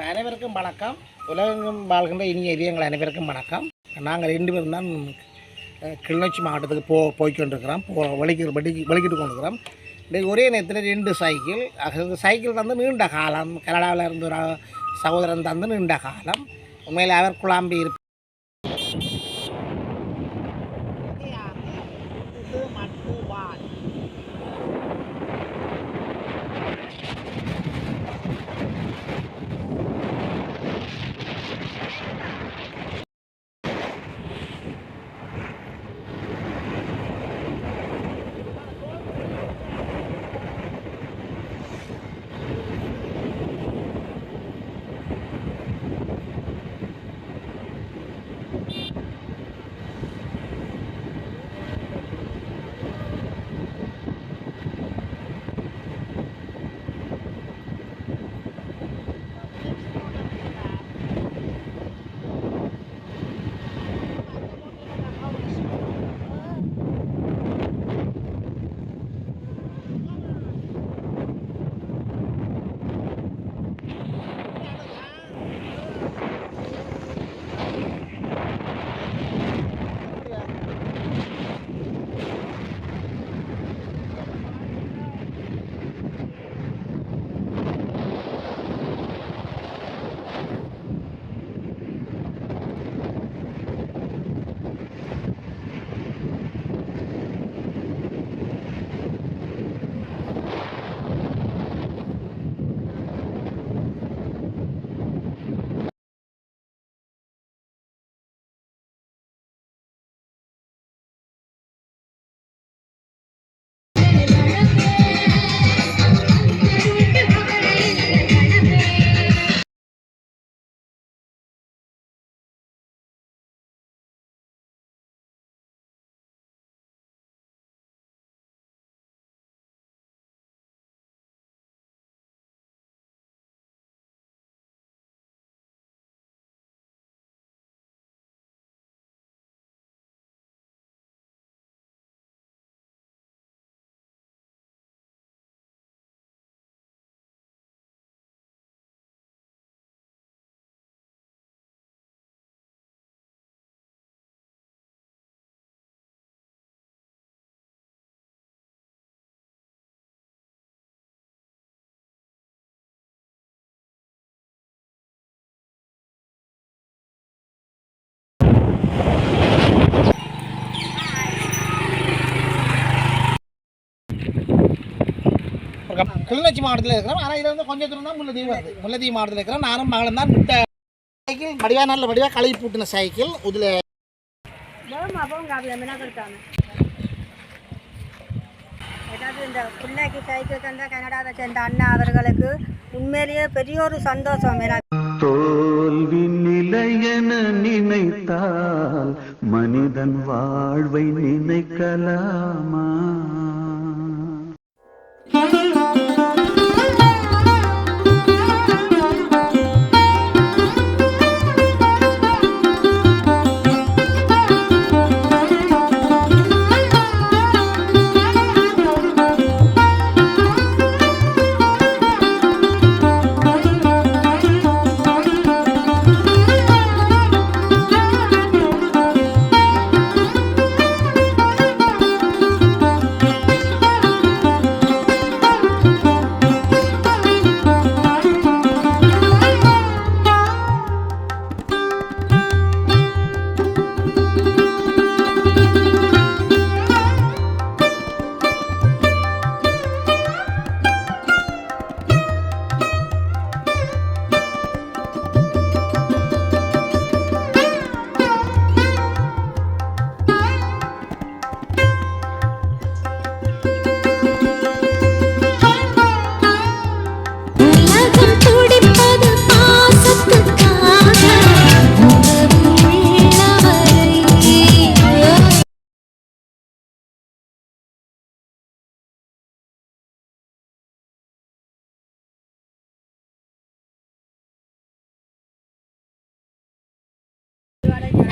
அனைவருக்கும் வணக்கம். உலகெங்கும் வாழ்கின்ற இனிய இதயங்கள் அனைவருக்கும் வணக்கம். நாங்கள் 2 பேரும் தான் கிளிநொச்சி மாவட்டத்துக்கு போய்கொண்டிருக்கிறோம். வலிக்கிட்டு கொண்டிருக்கிறோம். இன்றைக்கு ஒரே நேரத்தில் 2 சைக்கிள். சைக்கிள் தந்து நீண்ட காலம் கனடாவில் இருந்து ஒரு சகோதரன் தந்து நீண்ட காலம். உண்மையில் அவர் குழாம்பி இருப்பார். கிளிநொச்சி மாவட்டத்தில் இருக்கிறோம். ஆனால் இதில் வந்து கொஞ்சம் தூரம் தான் முல்லைத்தீவு வருது. முல்லைத்தீவு மாவட்டத்தில் இருக்கிறோம். நானும் மகளும் தான் விட்ட சைக்கிள் வடிவா நல்ல வடிவா களை பூட்டின சைக்கிள். இதில் ஏதாவது இந்த பிள்ளைக்கு சைக்கிள் தந்த கனடாவை சேர்ந்த அண்ணா அவர்களுக்கு உண்மையிலேயே பெரிய ஒரு சந்தோஷம். தோல்வி நிலையென நினைத்தால் மனிதன் வாழ்வை நினைக்கலாமா?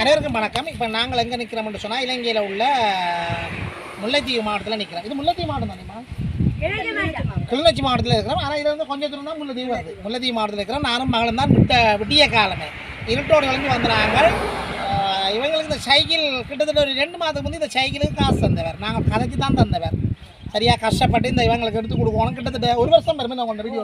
அனைவருக்கும் வணக்கம். இப்போ நாங்கள் எங்கே நிற்கிறோம்னு சொன்னால் இலங்கையில் உள்ள முல்லைத்தீவு மாவட்டத்தில் நிற்கிறோம். இது முல்லைத்தீவு மாவட்டம் தானேம்மா? கிளிநொச்சி மாவட்டத்தில் இருக்கிறோம். ஆனால் இதில் வந்து கொஞ்சம் தூரம் தான் முல்லைத்தீவு வருது. முல்லைத்தீவு மாவட்டத்தில் இருக்கிறோம். நானும் மகளும் தான் விட்டிய காலமே இருட்டோடு விளங்கி வந்தாங்க. இவங்களுக்கு இந்த சைக்கிள் கிட்டத்தட்ட ஒரு 2 மாதத்துக்கு முந்தைய இந்த சைக்கிளுக்கு காசு தந்தவர். நாங்கள் கதைக்கு தான் தந்தவர். சரியாக கஷ்டப்பட்டு இந்த இவங்களுக்கு எடுத்து கொடுக்கணும். கிட்டத்தட்ட 1 வருஷம் பெருமை நான் கொண்டு வீடியோ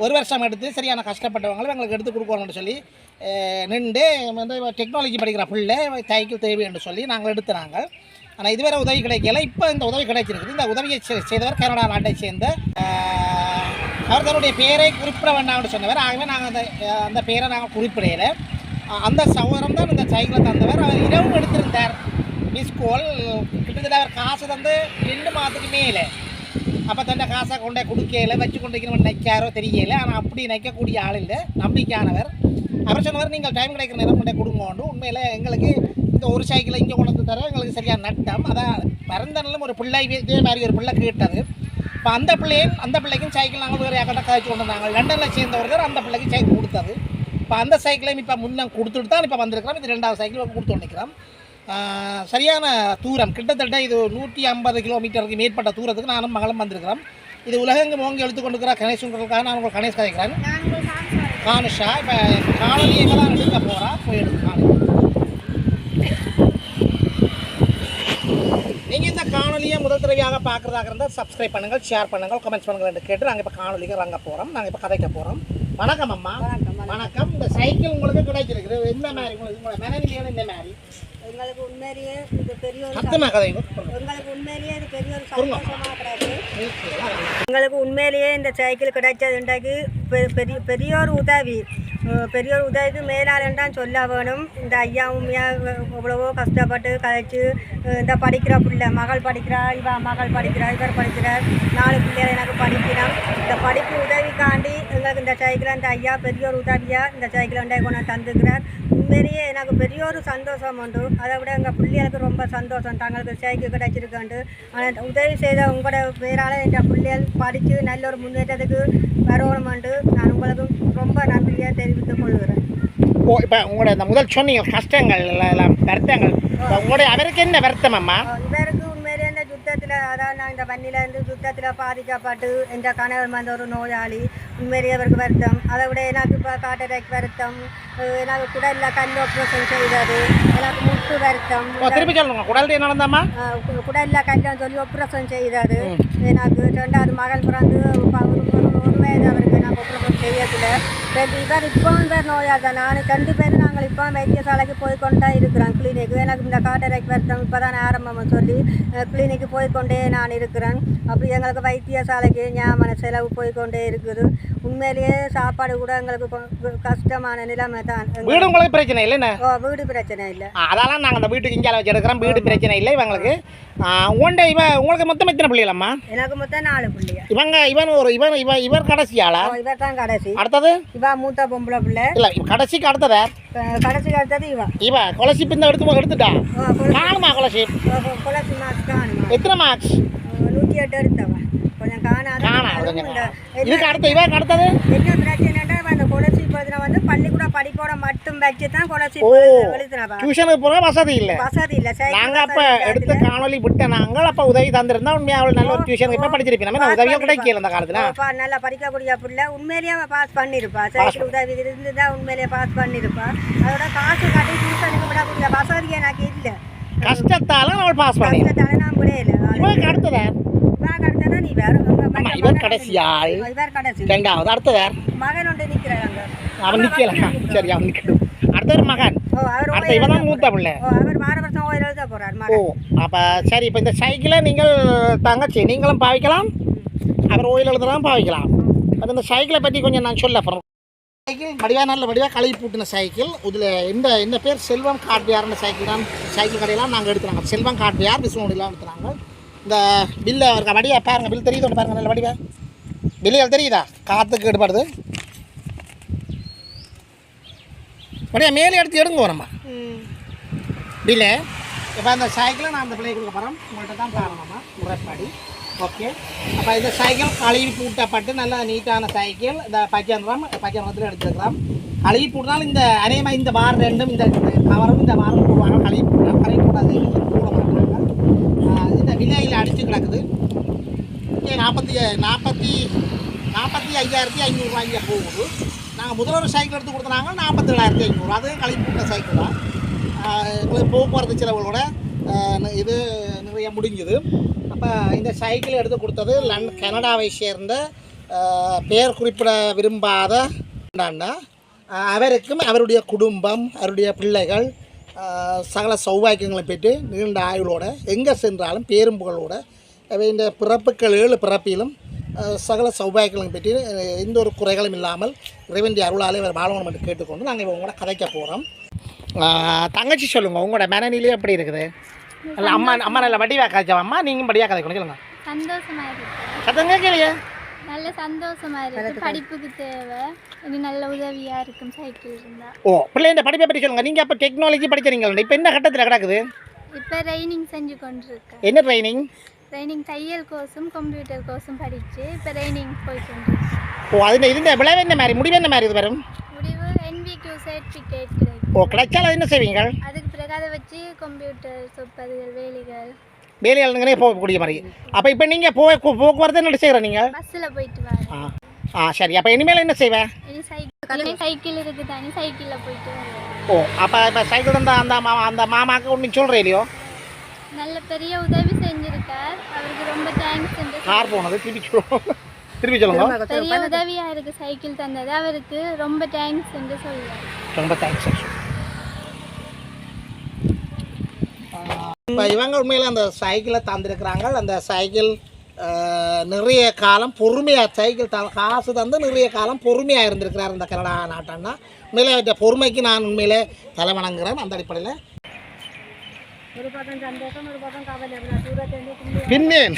1 வருஷம் எடுத்து சரியான கஷ்டப்பட்டவங்களும் எங்களுக்கு எடுத்து கொடுக்கணும்னு சொல்லி நின்று வந்து டெக்னாலஜி படிக்கிற பிள்ளை சைக்கிள் தேவை என்று சொல்லி நாங்கள் எடுத்துனாங்க. ஆனால் இதுவரை உதவி கிடைக்கல. இப்போ இந்த உதவி கிடைச்சிருக்குது. இந்த உதவியை செய்தவர் கனடா நாட்டை சேர்ந்த அவர் தன்னுடைய பேரை குறிப்பிட வேண்டாம்னு சொன்னவர். ஆகவே நாங்கள் அந்த பேரை நாங்கள் குறிப்பிடையில அந்த சகோதரம் தான் இந்த சைக்கிளை தந்தவர். அவர் இரவும் எடுத்திருந்தார் மிஸ்கோல். கிட்டத்தட்ட அவர் காசு தந்து 2 மாதத்துக்கு மேலே. அப்போ தன்னை காசை கொண்டே கொடுக்கல வச்சு கொண்டிருக்கிறவன் நிற்காரோ தெரியல. ஆனால் அப்படி நிற்கக்கூடிய ஆள் இல்லை, நம்பிக்கையானவர். அவர் சொன்னவர் நீங்கள் டைம் கிடைக்கிற நேரம் கொண்டே கொடுங்கோண்டு. உண்மையில் எங்களுக்கு இந்த ஒரு சைக்கிளை இங்கே கொண்டு வந்து தர எங்களுக்கு சரியாக நட்டம். அதான் பிறந்தனாலும் ஒரு பிள்ளை இதே மாதிரி ஒரு பிள்ளை கேட்டது. இப்போ அந்த பிள்ளைக்கும் சைக்கிள் நாங்கள் வேறு யாக்கிட்ட கழிச்சு கொண்டு வந்தாங்க. லண்டனில் சேர்ந்தவர்கள் அந்த பிள்ளைக்கு சைக்கிள் கொடுத்தது. இப்போ அந்த சைக்கிளையும் இப்போ முன்னே கொடுத்துட்டு தான் இப்போ வந்திருக்கிறோம். இது 2வது சைக்கிள் கொடுத்து வந்துக்கிறோம். சரியான தூரம் கிட்டத்தட்ட இது 150 கிலோமீட்டருக்கு மேற்பட்ட தூரத்துக்கு நானும் மகளும் வந்திருக்கிறோம். இது உலகெங்கும் ஓங்கி எடுத்து கொண்டிருக்கிற கணேஷுங்களுக்காக நான் உங்களுக்கு கணேஷ் கதைக்கிறேன். கானுஷா இப்போ காணொலி எங்கே தான் எடுக்க போகிறா போய் எடுத்து காணொலி. நீங்கள் இந்த காணொலியை முதல் தடவையாக பார்க்குறதாக இருந்தால் சப்ஸ்கிரைப் பண்ணுங்கள், ஷேர் பண்ணுங்கள், கமெண்ட்ஸ் பண்ணுங்கள் என்று கேட்டு நாங்கள் இப்போ காணொலிக்கு வாங்க போகிறோம். நாங்கள் இப்போ கதைக்க போகிறோம். வணக்கம் அம்மா. வணக்கம். இந்த சைக்கிள் உங்களுக்கு கிடைச்சிருக்கு. எந்த மாதிரி உங்களோட மனநிலையான இந்த மாதிரி எங்களுக்கு உண்மையிலேயே இது பெரிய ஒரு எங்களுக்கு உண்மையிலேயே இது பெரிய ஒரு சந்தோஷமாக கிடையாது. எங்களுக்கு உண்மையிலேயே இந்த சைக்கிள் கிடைச்சதுண்டாக்கு பெரிய ஒரு உதவி. பெரிய ஒரு உதவிக்கு மேலாளன்தான் சொல்ல வேணும். இந்த ஐயாவும் எவ்வளவோ கஷ்டப்பட்டு கழிச்சு இந்த படிக்கிற பிள்ளை மகள் படிக்கிறா, மகள் படிக்கிறா, இவர் படிக்கிறார், 4 பிள்ளைகள் எனக்கு படிக்கிறான். இந்த படிப்பு உதவிக்காண்டி எங்களுக்கு இந்த சைக்கிளை இந்த ஐயா பெரிய ஒரு உதவியாக இந்த சைக்கிளை கொண்டு தந்துக்கிறார். உண்மையிலேயே எனக்கு பெரிய ஒரு சந்தோஷம் உண்டு. அதை விட எங்கள் பிள்ளைகளுக்கு ரொம்ப சந்தோஷம் தங்களுக்கு சைக்கிள் கிடைச்சிருக்காண்டு. ஆனால் உதவி செய்த உங்களோட பேரால் என் பிள்ளைகள் படித்து நல்ல ஒரு முன்னேற்றத்துக்கு வரணுமெண்டு நான் உங்களுக்கு ரொம்ப நன்றியாக தெரிவித்துக் கொள்கிறேன். இப்போ உங்களோட இந்த முதல் சொன்னீங்க கஷ்டங்கள் எல்லாம் வருத்தங்கள், உங்களுடைய அவருக்கு என்ன வருத்தம் அம்மா? இவருக்கு உண்மையிலேயே இந்த யுத்தத்தில், அதாவது நான் இந்த வன்னியிலேருந்து யுத்தத்தில் பாதிக்கப்பட்டு இந்த கணவர் வந்த ஒரு நோயாளி. உண்மையிலேயே அவருக்கு வருத்தம். அதை விட எனக்கு இப்போ காட்டரைக்கு வருத்தம், எனக்கு குடலில் கண் ஆப்ரேஷன் செய்தது, எனக்கு முட்டு வருத்தம். திருப்பி சொல்லுங்க, குடல் என்ன நடந்தாம்மா? குடலில் கல்யாணம் சொல்லி ஆப்ரேஷன் செய்தது. எனக்கு 2வது மகள் பிறந்து ஒரு வயது அவருக்கு நாங்கள் ஆப்ரேஷன் செய்யறதில்ல. இவர் இப்போ இவர் நோயாளி தான். நான் 2 பேரும் நாங்கள் இப்போ வைத்தியசாலைக்கு போய்கொண்டு தான் இருக்கிறோம் கிளினிக்கு. எனக்கு இந்த காட்டரைக்கு வருத்தம் இப்போ தான் ஆரம்பம் சொல்லி கிளினிக்கு போய்கொண்டே நான் இருக்கிறேன். அப்படி எங்களுக்கு வைத்தியசாலைக்கு ஞாபக செலவு போய்கொண்டே இருக்குது. உண்மையிலேயே சாப்பாடு கூட எங்களுக்கு கஷ்டமான நிலைமை தான். வீடு உங்களுக்கு பிரச்சனை இல்லை? வீடு பிரச்சனை இல்லை. அதெல்லாம் நாங்கள் அந்த வீட்டுக்கு இங்கே வச்சு எடுக்கிறோம். வீடு பிரச்சனை இல்லை இவங்களுக்கு. உங்களுக்கு மொத்தம் எத்தனை பிள்ளைகளம்மா? எனக்கு மொத்தம் 4 பிள்ளைங்க. இவர் கடைசியாளா? இவர் தான் கடைசி. அடுத்தது இவா மூத்த பொம்பளை பிள்ளை. இல்லை கடைசிக்கு அடுத்தது அடுத்தது இவா கொலசி பிந்த எடுத்துட்டா காணுமா? கொலசி மார்க்ஸ் காணுமா? எத்தனை மார்க்ஸ்? 108 எடுத்தவா. கொஞ்சம் இதுக்கு அடுத்து இவருக்கு அடுத்தது என்ன பிரச்சனைன்னா அந்த கொலசி வந்து பள்ளிக்கூட படிப்போட மட்டும் வச்சு தான் கொலசி டியூஷனுக்கு போக வசதி இல்லை. நாங்கள் அப்போ எடுத்து காணொலி விட்ட நாங்கள் அப்போ உதவி தந்திருந்தா உண்மையாக அவள் நல்ல ஒரு டியூஷனுக்கு இப்போ படிச்சிருப்பேன். உதவியாக கிடைக்கல அந்த காலத்தில். நல்லா படிக்கக்கூடிய பிள்ளை உண்மையிலேயே அவள் பாஸ் பண்ணியிருப்பா. சைக்கிள் உதவி இருந்து தான் உண்மையிலேயே பாஸ் பண்ணியிருப்பா. அதோட காசு கட்டி டியூஷனுக்கு விடக்கூடிய வசதி எனக்கு இல்லை. கஷ்டத்தால அவள் பாஸ் பண்ணி நான் விடையில. இவருக்கு அடுத்தது நீ வேற இவர் கடைசியாள். ரெண்டாவது அடுத்தது மகன் ஒன்று நிற்கிறாங்க. அவன் நிற்கல. சரி அவன் நிற்கட்டும். அடுத்த மகன். அடுத்த இவன் தான் மூத்த பிள்ளை. அவர் 12 வருஷம் எழுத போறார். ஓ அப்போ சரி. இப்போ இந்த சைக்கிளை நீங்கள் தங்கச்சி நீங்களும் பாவிக்கலாம், அவர் ஓயில் எழுதலாம் பாவிக்கலாம். அது இந்த சைக்கிளை பற்றி கொஞ்சம் நான் சொல்ல போகிறேன். சைக்கிள் வடிவாக நல்ல வடிவாக கழுவி பூட்டின சைக்கிள். இதில் இந்த பேர் செல்வம் காட்பியார்னு சைக்கிள் தான். சைக்கிள் கடையெல்லாம் நாங்கள் எடுத்துறாங்க. செல்வம் காட்பியார் விசுவடிலாம் எடுத்துறாங்க. இந்த பில்லு அவருக்கு வடிவா பாருங்கள். பில் தெரியுது ஒன்று பாருங்கள். நல்ல வடிவா பில்லுகள் தெரியுதா? காற்றுக்கு எடுப்படுது வடிவா மேலே எடுங்க வரம்மா பில்லு. இப்போ அந்த சைக்கிளை நான் அந்த பிள்ளையை கொடுக்க போகிறோம். உங்கள்கிட்ட தான் பாருங்கம்மா முறைப்படி. ஓகே. அப்போ இந்த சைக்கிள் கழுவி பூட்டப்பட்டு நல்லா நீட்டான சைக்கிள். இந்த பச்சை நிறத்தில் எடுத்துருக்கலாம். கழுவி பூட்டினாலும் இந்த அதேமாதிரி இந்த பார் ரெண்டும் இந்த கவரும் இந்த பாரும் போடுவாங்க. கழுவி போட்டால் போட மாட்டாங்க. இந்த விலையில் அடித்து கிடக்குது. இங்கே 45,500 இங்கே போகுது. நாங்கள் முதல்வர் சைக்கிள் எடுத்து கொடுத்தனாங்க 47,500. அதுவும் கழிப்புட்ட சைக்கிள் தான். எங்களுக்கு போக்குவரத்து செலவுகளோட இது நிறைய முடிஞ்சுது. அப்போ இந்த சைக்கிள் எடுத்து கொடுத்தது கனடாவை சேர்ந்த பெயர் குறிப்பிட விரும்பாத அண்ணா. அவருக்கும் அவருடைய குடும்பம், அவருடைய பிள்ளைகள் சகல சௌபாக்கியங்களை பெற்று நீண்ட ஆயுளோட எங்கே சென்றாலும் பேரும் புகழோட இந்த பிறப்புகள் 7 பிறப்பிலும் சகல சௌபாக்கியங்களும் பெற்று எந்த ஒரு குறைகளும் இல்லாமல் இறைவனுடைய அருளாலே வாழணும் என்று கேட்டுக்கொண்டு நாங்கள் உங்களோட கதைக்க போகிறோம். தங்கச்சி சொல்லுங்கள், உங்களோட மனநிலையே எப்படி இருக்குது? இல்லை அம்மா நல்ல வடிவாக கதைச்சா அம்மா, நீங்கள் படியாக கதைக்கணும் சொல்லுங்கள். சந்தோஷமாக இருக்கு. கதைங்க கேளியே. நல்ல சந்தோஷமாக இருக்குது. படிப்புக்கு தேவை, இது நல்ல உதவியாக இருக்கும் சைக்கிள் இருந்தால். ஓ, பிள்ளை இந்த படிப்பை பற்றி சொல்லுங்கள். நீங்கள் அப்போ டெக்னாலஜி படிக்கிறீங்களா? இப்போ என்ன கட்டத்தில் கிடக்குது? இப்போ ட்ரைனிங் செஞ்சு கொண்டிருக்கேன். என்ன ட்ரைனிங்? ட்ரைனிங் தையல் கோர்ஸும் கம்ப்யூட்டர் கோர்ஸும் படித்து இப்போ ட்ரைனிங் போயிட்டு இருக்கேன். ஓ, அதில் இருந்த விளைவு என்ன மாதிரி, முடிவு என்ன மாதிரி இது வரும்? முடிவு NVQ சர்டிஃபிகேட் கிடைக்கும். ஓ, கிடைச்சால் அது என்ன செய்வீங்க? அதுக்கு பிறகு அதை வச்சு கம்ப்யூட்டர் சொற்பதுகள் வேலைகள் வேலையாளுங்களே போகக்கூடிய மாதிரி. அப்போ இப்போ நீங்கள் போக்குவரத்து என்ன செய்கிற நீங்கள்? பஸ்ஸில் போயிட்டு வரேன். சரி. அப்போ இனிமேல் என்ன செய்வேன்? சைக்கிள் இருக்குது தானே, சைக்கிளில் போயிட்டு வரேன். ஓ, அப்போ இப்போ சைக்கிள் இருந்தால் அந்த மாமாவுக்கு ஒன்று சொல்கிறேன் இல்லையோ? நல்ல பெரிய உதவி செஞ்சிருக்கார், அவருக்கு ரொம்ப தேங்க்ஸ். கார் போனது திருப்பி சொல்லுங்க. பெரிய உதவியாக இருக்குது சைக்கிள் தந்தது, அவருக்கு ரொம்ப தேங்க்ஸ் என்று சொல்லுவார். ரொம்ப தேங்க்ஸ். இப்போ இவங்க உண்மையில் அந்த சைக்கிளை தந்திருக்கிறாங்க. அந்த சைக்கிள் நிறைய காலம் பொறுமையாக சைக்கிள் காசு தந்து நிறைய காலம் பொறுமையாக இருந்திருக்கிறார் இந்த கனடா நாட்டான்னா. உண்மையிலே அவற்றை பொறுமைக்கு நான் உண்மையிலே தலை வணங்குகிறேன். அந்த அடிப்படையில் ஒரு பக்கம் சந்தோஷம், ஒரு பக்கம் கவலை. பின்னேன்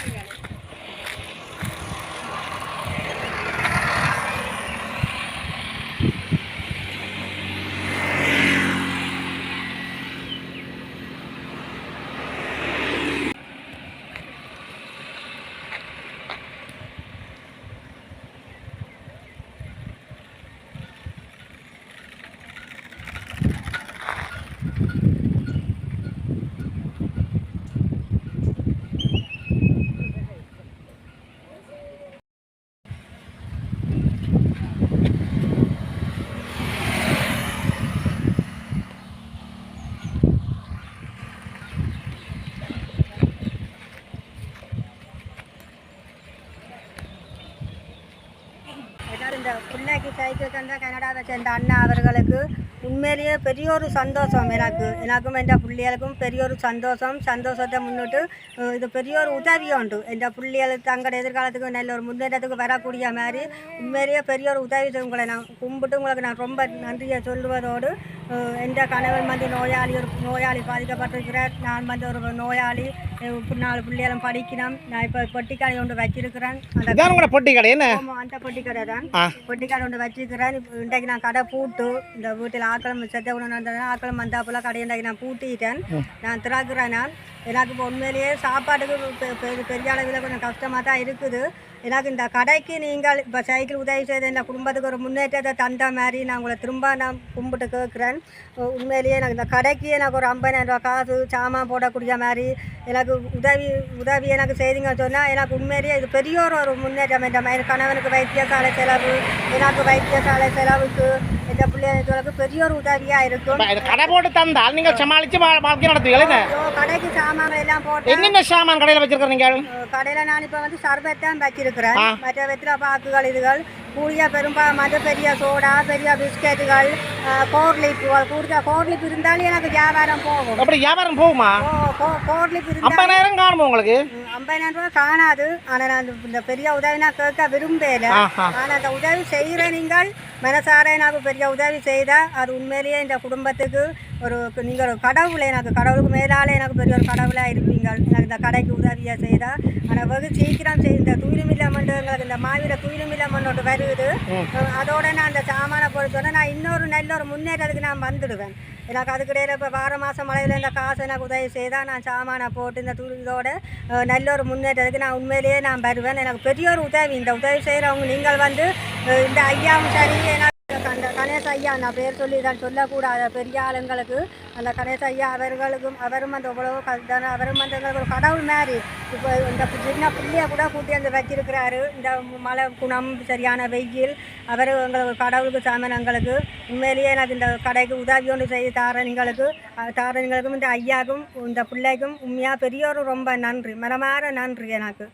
இந்த பிள்ளைக்கு சைக்கிள் தந்த கனடாவை சேர்ந்த அண்ணா அவர்களுக்கு உண்மையிலேயே பெரிய ஒரு சந்தோஷம். எனக்கும் என் பிள்ளைகளுக்கும் பெரிய ஒரு சந்தோஷத்தை முன்னிட்டு இது பெரிய ஒரு உதவி உண்டு. என் பிள்ளைகளுக்கு தங்களோட எதிர்காலத்துக்கு நல்ல ஒரு முன்னேற்றத்துக்கு வரக்கூடிய மாதிரி உண்மையிலேயே பெரிய ஒரு உதவி. உங்களை நான் கும்பிட்டு உங்களுக்கு நான் ரொம்ப நன்றியை சொல்லுவதோடு என் கணவன் வந்து நோயாளி பாதிக்கப்பட்டிருக்கிறார். நான் வந்து ஒரு நோயாளி, 4 பிள்ளைகளும் படிக்கணும். நான் இப்போ பொட்டிக்கடை ஒன்று வச்சிருக்கிறேன். அந்த பொட்டிக்கடை என்ன? அந்த பொட்டிக்கடை தான். பொட்டிக்கடை ஒன்று வச்சிருக்கிறேன். இன்றைக்கு நான் கடை பூட்டு இந்த வீட்டில் ஆக்களம் செத்த உணவு ஆக்களம் வந்தா போல கடை இன்றைக்கு நான் பூட்டிட்டேன். நான் திறக்கிறேன். எனக்கு இப்போ உண்மையிலேயே சாப்பாட்டுக்கு பெரிய அளவில் கொஞ்சம் கஷ்டமாக தான் இருக்குது. எனக்கு இந்த கடைக்கு நீங்கள் இப்போ சைக்கிள் உதவி செய்த இந்த குடும்பத்துக்கு ஒரு முன்னேற்றத்தை தந்த மாதிரி நான் உங்களை திரும்ப நான் கும்பிட்டு கேட்குறேன். உண்மையிலேயே எனக்கு இந்த கடைக்கு எனக்கு ஒரு 50,000 ரூபா காசு சாமான் போடக்கூடிய மாதிரி எனக்கு உதவி எனக்கு செய்திங்க சொன்னால் எனக்கு உண்மையிலேயே இது பெரிய ஒரு முன்னேற்றம். என் கணவனுக்கு வைத்தியசாலை செலவு, எனக்கு வைத்தியசாலை செலவுக்கு எந்த பிள்ளைகளுக்கு பெரிய ஒரு உதவியாக இருக்கும். கடை போட்டு தந்தால் நீங்கள் சமாளித்து வாழ்க்கை நடத்துவீங்க. கடைக்கு சாமான்கள் எல்லாம் போட்டு என்னென்ன சாமான் கடையில் வச்சிருக்கிறீங்க? கடையில் நான் இப்போ வந்து சர்பத் தான் வச்சிருக்கிறேன். மற்ற வெத்தில பாக்குகள் இதுகள் கூடிய பெரும்பாலும் பெரிய சோடா, பெரிய பிஸ்கெட்டுகள், கோர்லிப்புகள் கோர்லிப் இருந்தாலும் எனக்கு வியாபாரம் போகும். அப்படி வியாபாரம் போகுமா? கோர்லிப் 50,000 காணுமா உங்களுக்கு? 50,000 ரூபா காணாது. ஆனால் நான் இந்த பெரிய உதவி நான் கேட்க விரும்பல. ஆனால் அந்த உதவி செய்கிற நீங்கள் மனசார எனக்கு பெரிய உதவி செய்தால் அது உண்மையிலேயே இந்த குடும்பத்துக்கு நீங்கள் ஒரு கடவுளை எனக்கு கடவுளுக்கு மேலாலே எனக்கு பெரிய ஒரு கடவுளாக இருப்பீங்க. எனக்கு இந்த கடைக்கு உதவியாக செய்தால். ஆனால் வெகு சீக்கிரம் இந்த தூய்மில்லாமண்டு எங்களுக்கு இந்த மாவீர தூய்மில்லாமண்டு வருது. அதோட நான் அந்த சாமானை பொறுத்தோன்னே நான் இன்னொரு நல்ல ஒரு முன்னேற்றத்துக்கு நான் வந்துடுவேன். எனக்கு அதுக்கிடையில் இப்போ வார மாதம் மழையில் இந்த காசு எனக்கு உதவி செய்தால் நான் சாமானை போட்டு இந்த இதோட நல்ல ஒரு முன்னேற்றத்துக்கு நான் உண்மையிலேயே நான் வருவேன். எனக்கு பெரிய ஒரு உதவி. இந்த உதவி செய்கிறவங்க நீங்கள் வந்து இந்த ஐயாவும் சரி, எனக்கு அந்த கணேச ஐயா நான் பேர் சொல்லி தான் சொல்லக்கூடாத பெரிய ஆளுங்களுக்கு அந்த கணேச ஐயா அவரும் அந்த உழவு அவரும் அந்த எங்களுக்கு ஒரு கடவுள் மாதிரி இப்போ இந்த சின்ன பிள்ளைய கூட கூட்டி அந்த வச்சிருக்கிறாரு. இந்த மழை குணம் சரியான வெயில் அவர் எங்களுக்கு கடவுளுக்கு சாமன் எங்களுக்கு உண்மையிலேயே எனக்கு இந்த கடைக்கு உதவி ஒன்று செய்து தாரணிங்களுக்கும் இந்த ஐயாவுக்கும் இந்த பிள்ளைக்கும் உண்மையாக பெரிய ஒரு ரொம்ப நன்றி மனமாற நன்றி எனக்கு.